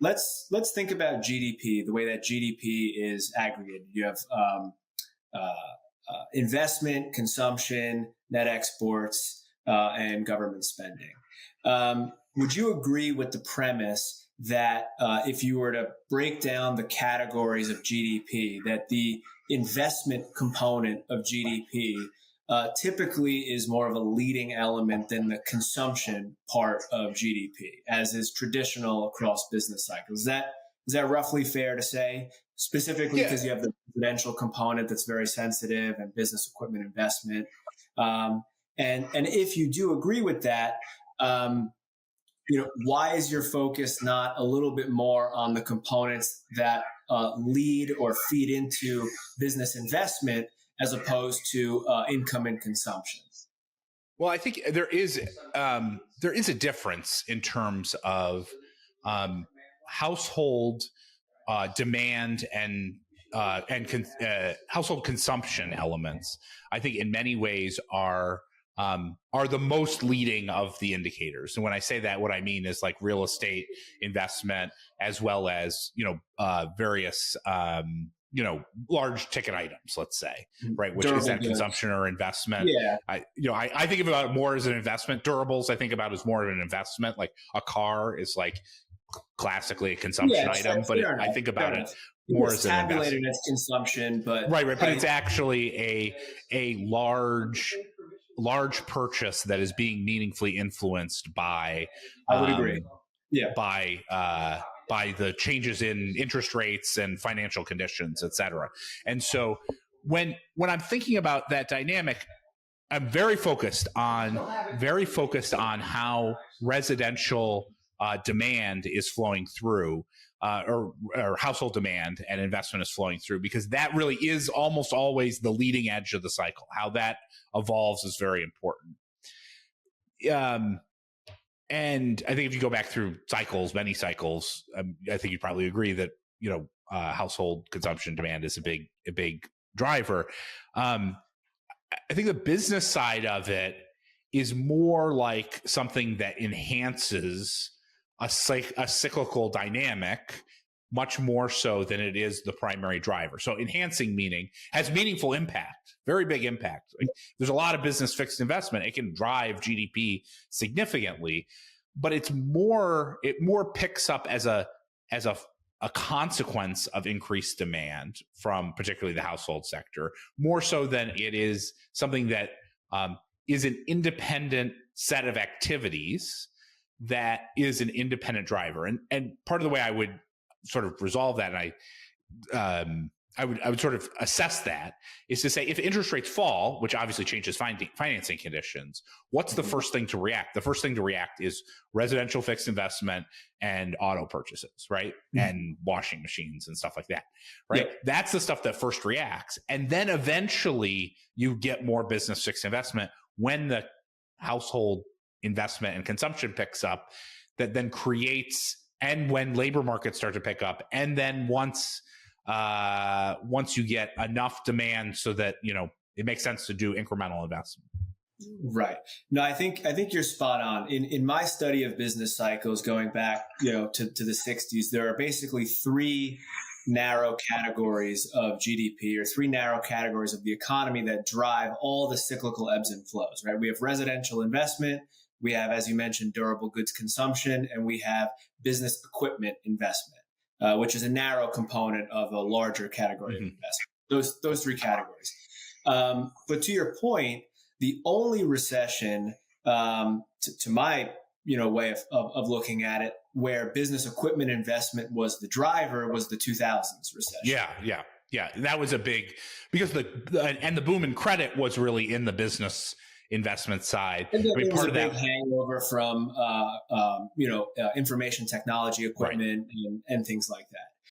let's think about GDP, the way that GDP is aggregated. You have investment, consumption, net exports, and government spending. Would you agree with the premise that if you were to break down the categories of GDP, that the investment component of GDP typically is more of a leading element than the consumption part of GDP, as is traditional across business cycles? Is that roughly fair to say? Specifically because you have the residential component that's very sensitive and business equipment investment. And if you do agree with that, why is your focus not a little bit more on the components that lead or feed into business investment as opposed to income and consumption? Well, I think there is a difference in terms of household demand and household consumption elements. I think in many ways are the most leading of the indicators. And when I say that, what I mean is like real estate investment, as well as, various, large ticket items, let's say, right? Which is that consumption or investment. Yeah. I think about it more as an investment. Durables, I think about as more of an investment. Like a car is like classically a consumption item, but I think about it more as an investment. As consumption, but right. But it's actually a large purchase that is being meaningfully influenced by. I would agree. Yeah. By the changes in interest rates and financial conditions, et cetera. And so when I'm thinking about that dynamic, I'm very focused on how residential demand is flowing through, or household demand and investment is flowing through, because that really is almost always the leading edge of the cycle. How that evolves is very important. And I think if you go back through many cycles, I think you'd probably agree that, household consumption demand is a big driver. I think the business side of it is more like something that enhances a cyclical dynamic much more so than it is the primary driver. So enhancing meaning has meaningful impact, very big impact. Like, there's a lot of business fixed investment. It can drive GDP significantly, but it more picks up as a consequence of increased demand from particularly the household sector, more so than it is something that is an independent set of activities that is an independent driver. And part of the way I would sort of resolve that, and I would sort of assess that, is to say, if interest rates fall, which obviously changes financing conditions, what's the first thing to react? The first thing to react is residential fixed investment and auto purchases, right? And washing machines and stuff like that, right? Yeah. That's the stuff that first reacts. And then eventually you get more business fixed investment when the household investment and consumption picks up, that then creates, and when labor markets start to pick up, and then once you get enough demand so that it makes sense to do incremental investment. Right. No, I think you're spot on. In my study of business cycles, going back to the 60s, there are basically three narrow categories of GDP, or three narrow categories of the economy that drive all the cyclical ebbs and flows. Right. We have residential investment. We have, as you mentioned, durable goods consumption, and we have business equipment investment, which is a narrow component of a larger category of investment. Those three categories. But to your point, the only recession, to my way of looking at it, where business equipment investment was the driver, was the 2000s recession. Yeah. That was a big, because the boom in credit was really in the business investment side. And then part of that hangover from information technology equipment, right, and things like that.